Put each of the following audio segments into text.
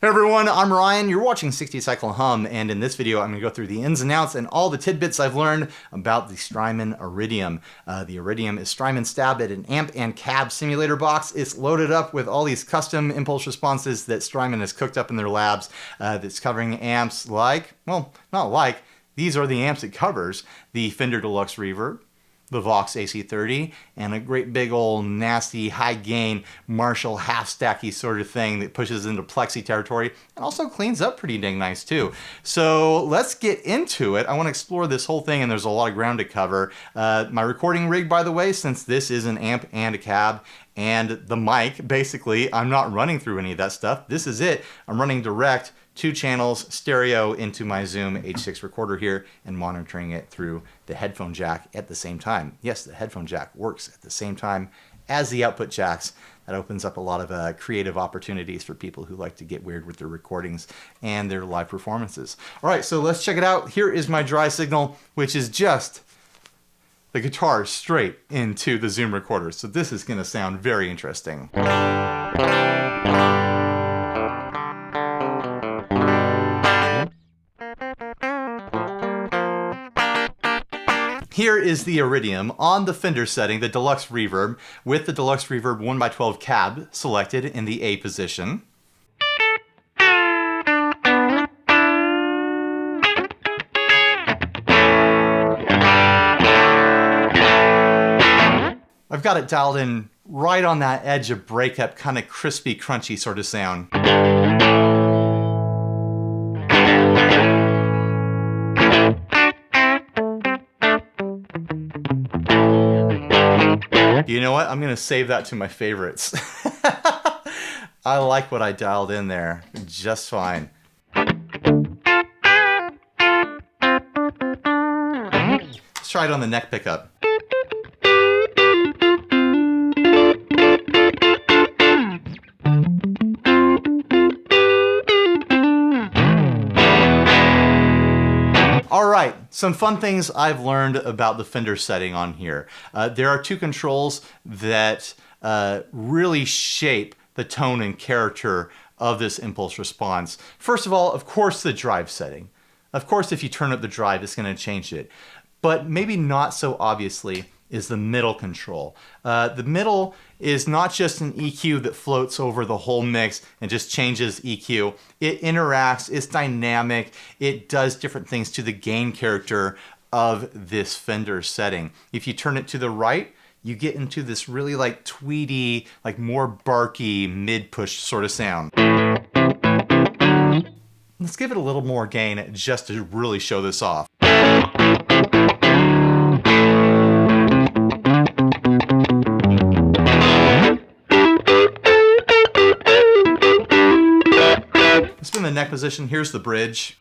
Hey everyone, I'm Ryan, you're watching 60 Cycle Hum, and in this video I'm going to go through the ins and outs and all the tidbits I've learned about the Strymon Iridium. The Iridium is Strymon stabbed at an amp and cab simulator box. It's loaded up with all these custom impulse responses that Strymon has cooked up in their labs that's covering amps like, well, not like, these are the amps it covers: the Fender Deluxe Reverb, the Vox AC30, and a great big old nasty high gain Marshall half stacky sort of thing that pushes into Plexi territory and also cleans up pretty dang nice too. So let's get into it. I want to explore this whole thing and there's a lot of ground to cover. My recording rig, by the way, since this is an amp and a cab and the mic, basically I'm not running through any of that stuff. This is it. I'm running direct 2 channels stereo into my Zoom H6 recorder here and monitoring it through the headphone jack at the same time. Yes, the headphone jack works at the same time as the output jacks. That opens up a lot of creative opportunities for people who like to get weird with their recordings and their live performances. All right, so let's check it out. Here is my dry signal, which is just the guitar straight into the Zoom recorder. So this is going to sound very interesting. Here is the Iridium on the Fender setting, the Deluxe Reverb, with the Deluxe Reverb 1x12 cab selected in the A position. I've got it dialed in right on that edge of breakup, kind of crispy, crunchy sort of sound. You know what? I'm going to save that to my favorites. I like what I dialed in there just fine. Let's try it on the neck pickup. All right, some fun things I've learned about the Fender setting on here. There are 2 controls that really shape the tone and character of this impulse response. First of all, of course, the drive setting. Of course, if you turn up the drive, it's going to change it. But maybe not so obviously is the middle control. The middle is not just an EQ that floats over the whole mix and just changes EQ. It interacts, it's dynamic, it does different things to the gain character of this Fender setting. If you turn it to the right, you get into this really like tweedy, like more barky mid-push sort of sound. Let's give it a little more gain just to really show this off. In the neck position, here's the bridge.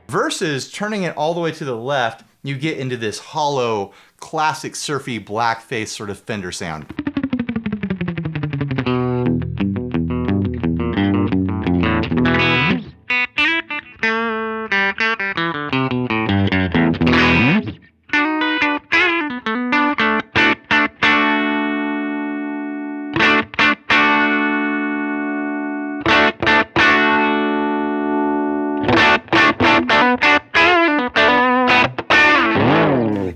Versus turning it all the way to the left, you get into this hollow, classic surfy blackface sort of Fender sound.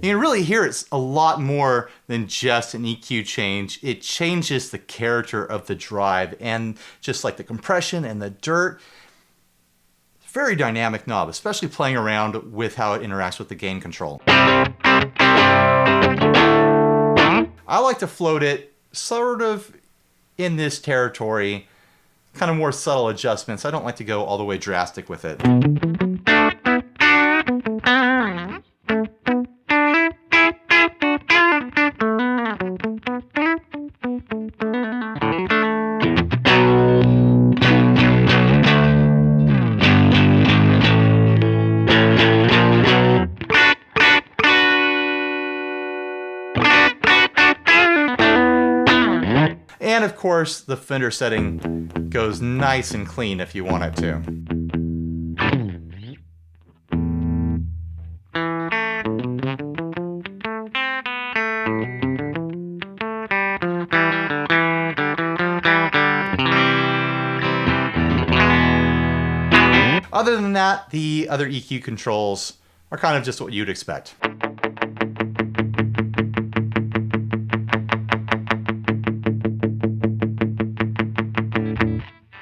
You can really hear it's a lot more than just an EQ change. It changes the character of the drive and just like the compression and the dirt. Very dynamic knob, especially playing around with how it interacts with the gain control. I like to float it sort of in this territory, kind of more subtle adjustments. I don't like to go all the way drastic with it. And of course, the Fender setting goes nice and clean if you want it to. Other than that, the other EQ controls are kind of just what you'd expect.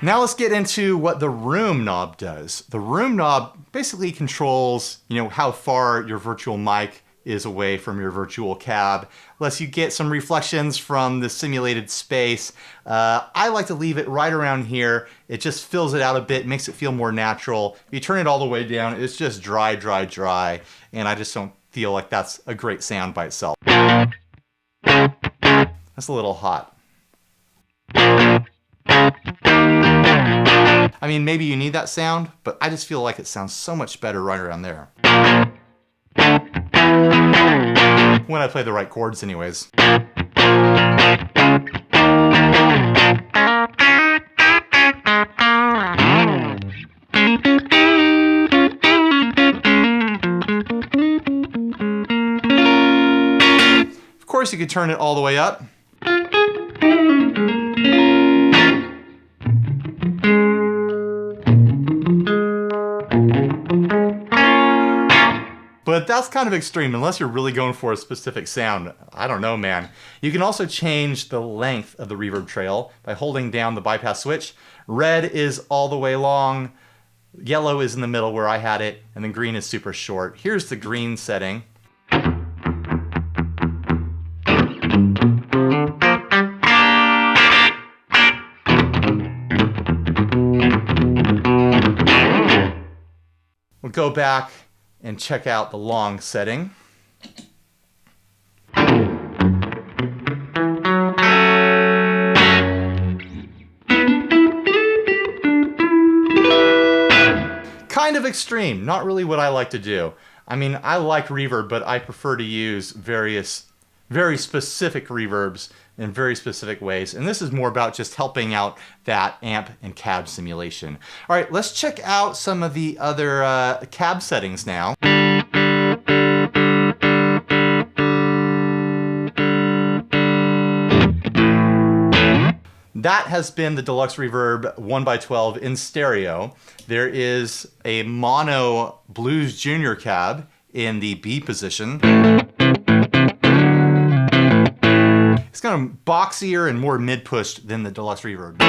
Now let's get into what the room knob does. The room knob basically controls, how far your virtual mic is away from your virtual cab, lets you get some reflections from the simulated space. I like to leave it right around here. It just fills it out a bit, makes it feel more natural. If you turn it all the way down, it's just dry, dry, dry, and I just don't feel like that's a great sound by itself. That's a little hot. I mean, maybe you need that sound, but I just feel like it sounds so much better right around there. When I play the right chords anyways. Of course, you could turn it all the way up. But that's kind of extreme, unless you're really going for a specific sound. I don't know, man. You can also change the length of the reverb trail by holding down the bypass switch. Red is all the way long, yellow is in the middle where I had it, and then green is super short. Here's the green setting. We'll go back and check out the long setting. Kind of extreme, not really what I like to do. I mean, I like reverb, but I prefer to use very specific reverbs in very specific ways. And this is more about just helping out that amp and cab simulation. All right, let's check out some of the other cab settings now. That has been the Deluxe Reverb 1x12 in stereo. There is a mono Blues Junior cab in the B position. It's kind of boxier and more mid-pushed than the Deluxe Reverb.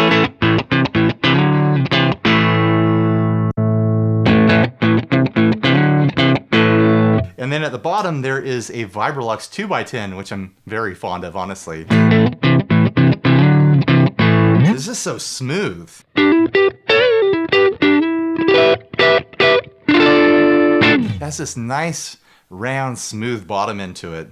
And then at the bottom there is a Vibrolux 2x10, which I'm very fond of, honestly. It's just so smooth. It has this nice, round, smooth bottom into it.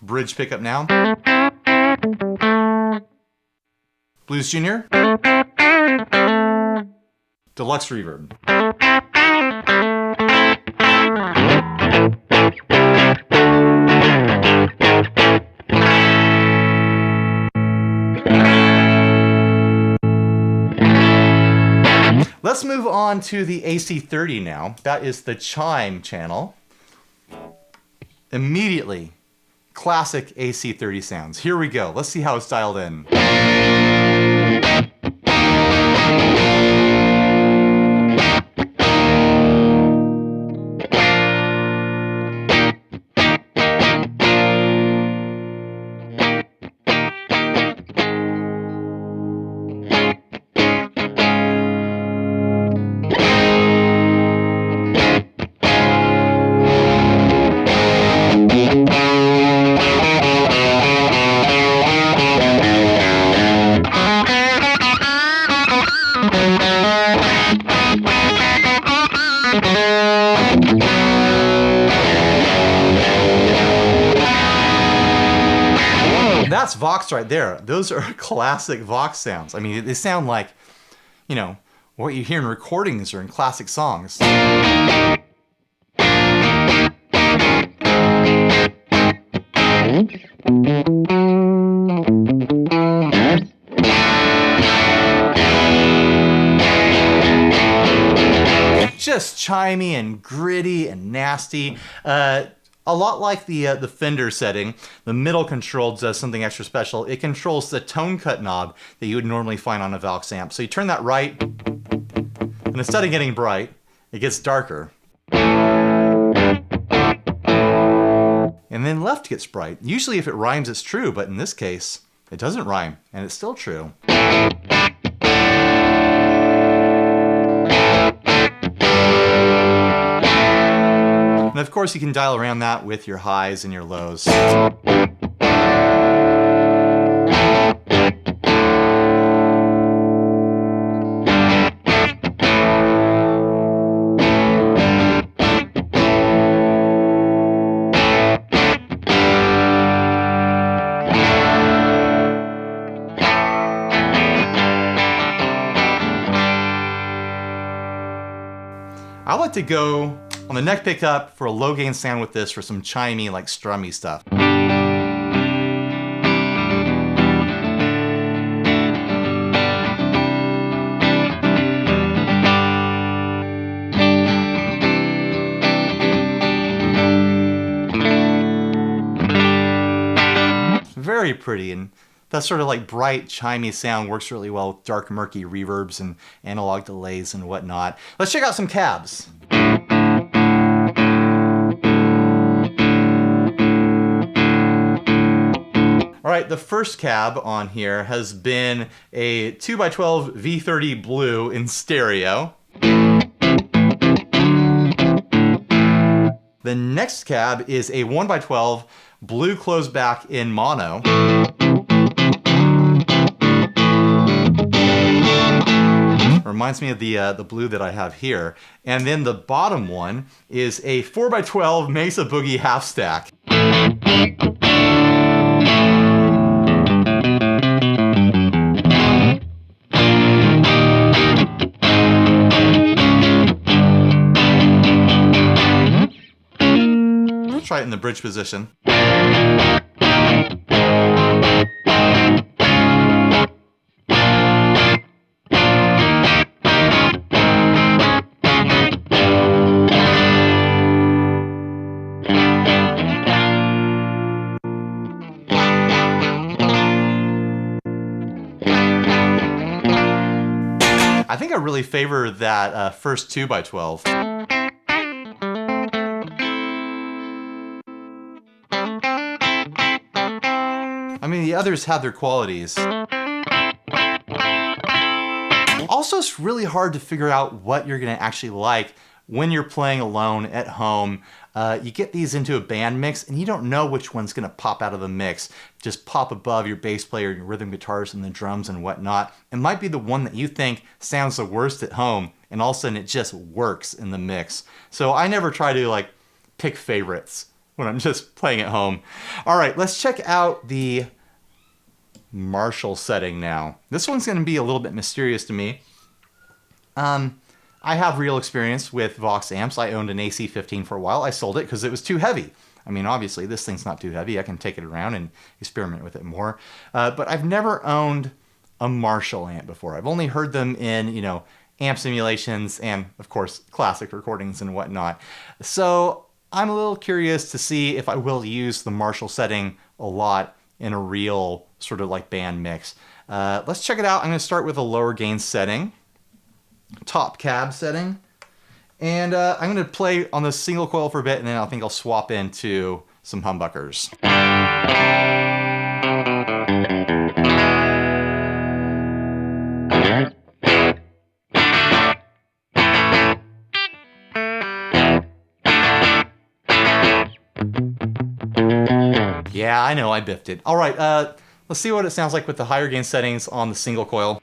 Bridge pickup now. Blues Junior. Deluxe Reverb. Let's move on to the AC30 now. That is the chime channel. Immediately, classic AC30 sounds. Here we go. Let's see how it's dialed in. That's Vox right there. Those are classic Vox sounds. I mean, they sound like, what you hear in recordings or in classic songs. Just chimey and gritty and nasty. A lot like the Fender setting, the middle control does something extra special. It controls the tone cut knob that you would normally find on a Valks amp. So you turn that right, and instead of getting bright, it gets darker. And then left gets bright. Usually if it rhymes, it's true, but in this case, it doesn't rhyme, and it's still true. And of course, you can dial around that with your highs and your lows. I like to go on the neck pickup for a low gain sound with this for some chimey, like strummy stuff. Very pretty, and that sort of like bright, chimey sound works really well with dark, murky reverbs and analog delays and whatnot. Let's check out some cabs. All right, the first cab on here has been a 2x12 V30 blue in stereo. The next cab is a 1x12 blue closed back in mono. Reminds me of the blue that I have here. And then the bottom one is a 4x12 Mesa Boogie half stack. Try it in the bridge position. I think I really favor that first 2x12. I mean, the others have their qualities. Also, it's really hard to figure out what you're gonna actually like when you're playing alone at home. You get these into a band mix and you don't know which one's gonna pop out of the mix. Just pop above your bass player, your rhythm guitars and the drums and whatnot. It might be the one that you think sounds the worst at home, and all of a sudden it just works in the mix. So I never try to like pick favorites when I'm just playing at home. All right, let's check out the Marshall setting now. This one's gonna be a little bit mysterious to me. I have real experience with Vox amps. I owned an AC-15 for a while. I sold it because it was too heavy. I mean, obviously this thing's not too heavy. I can take it around and experiment with it more. But I've never owned a Marshall amp before. I've only heard them in, you know, amp simulations and of course classic recordings and whatnot. So I'm a little curious to see if I will use the Marshall setting a lot in a real sort of like band mix. Let's check it out. I'm gonna start with a lower gain setting, top cab setting, and I'm gonna play on the single coil for a bit, and then I think I'll swap into some humbuckers. Yeah, I know, I biffed it. All right, let's see what it sounds like with the higher gain settings on the single coil.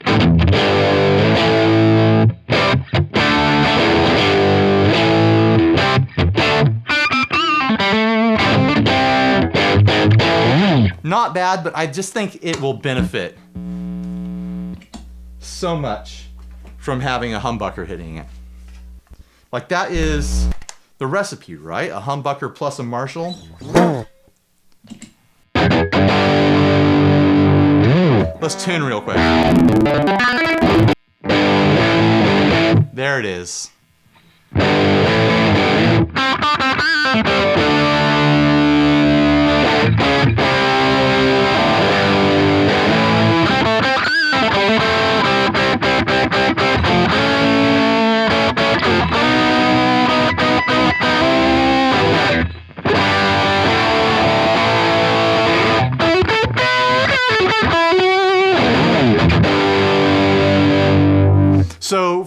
Not bad, but I just think it will benefit so much from having a humbucker hitting it. Like, that is the recipe, right? A humbucker plus a Marshall. Let's tune real quick. There it is.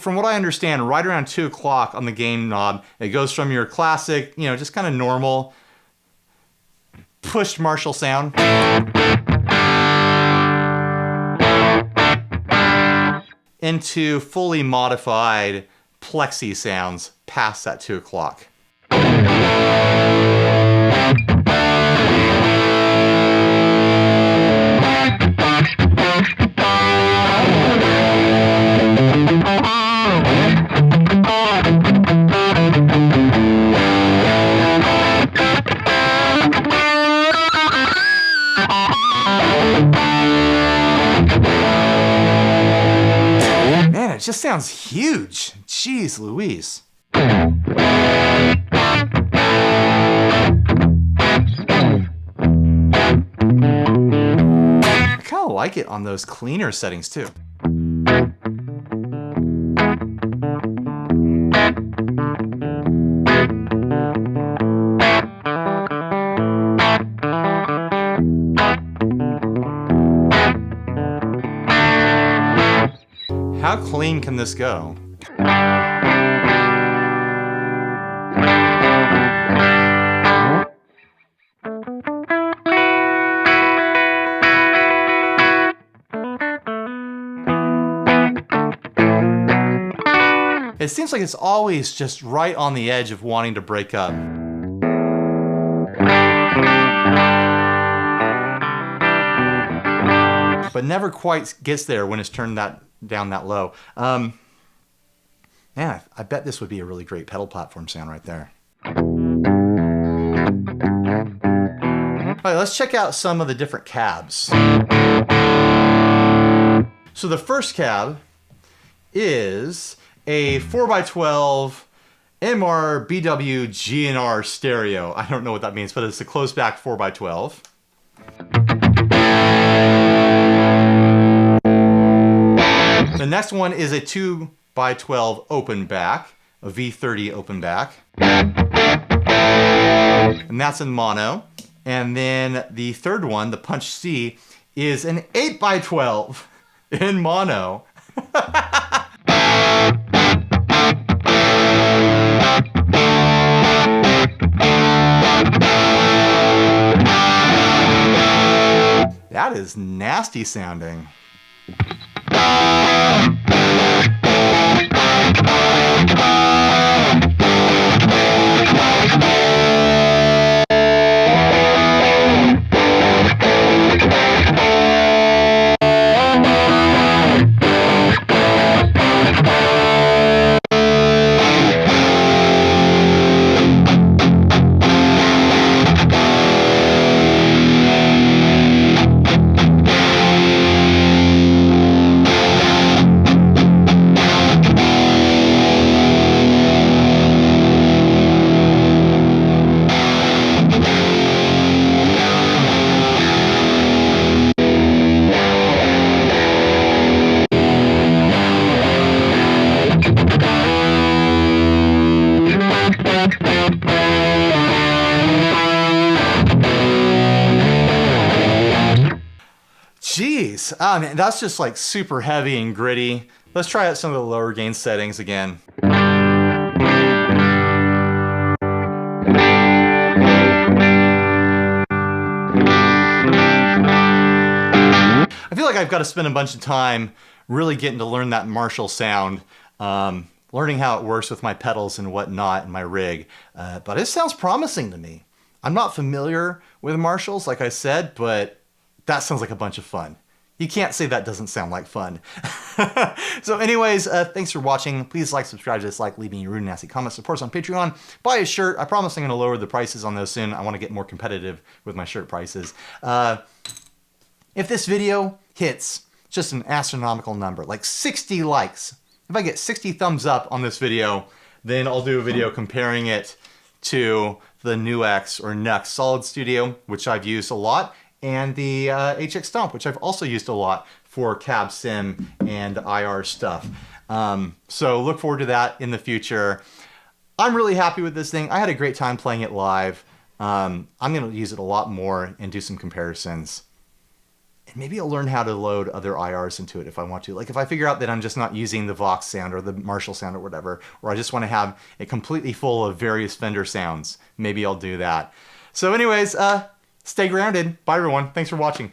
from what I understand, right around 2 o'clock on the gain knob, it goes from your classic, you know, just kind of normal pushed Marshall sound into fully modified Plexi sounds past that 2 o'clock. Man, it just sounds huge. Jeez Louise. I kind of like it on those cleaner settings too. How clean can this go? It seems like it's always just right on the edge of wanting to break up. But never quite gets there when it's turned down that low. Man, I bet this would be a really great pedal platform sound right there. All right, let's check out some of the different cabs. So the first cab is a 4x12 MR BW GNR stereo. I don't know what that means, but it's a closed back 4x12. The next one is a 2x12 open back, a V30 open back. And that's in mono. And then the third one, the Punch C, is an 8x12 in mono. That is nasty sounding. Jeez, oh man, that's just like super heavy and gritty. Let's try out some of the lower gain settings again. I feel like I've got to spend a bunch of time really getting to learn that Marshall sound, learning how it works with my pedals and whatnot in my rig. But it sounds promising to me. I'm not familiar with Marshalls, like I said, but that sounds like a bunch of fun. You can't say that doesn't sound like fun. So anyways, thanks for watching. Please like, subscribe, dislike, leave me your rude and nasty comments. Support us on Patreon. Buy a shirt. I promise I'm going to lower the prices on those soon. I want to get more competitive with my shirt prices. If this video hits just an astronomical number, like 60 likes, if I get 60 thumbs up on this video, then I'll do a video comparing it to the NUX or NUX Solid Studio, which I've used a lot, and the HX Stomp, which I've also used a lot for cab sim and IR stuff. So look forward to that in the future. I'm really happy with this thing. I had a great time playing it live. I'm going to use it a lot more and do some comparisons. And maybe I'll learn how to load other IRs into it if I want to. Like if I figure out that I'm just not using the Vox sound or the Marshall sound or whatever, or I just want to have it completely full of various Fender sounds, maybe I'll do that. So anyways, stay grounded. Bye everyone. Thanks for watching.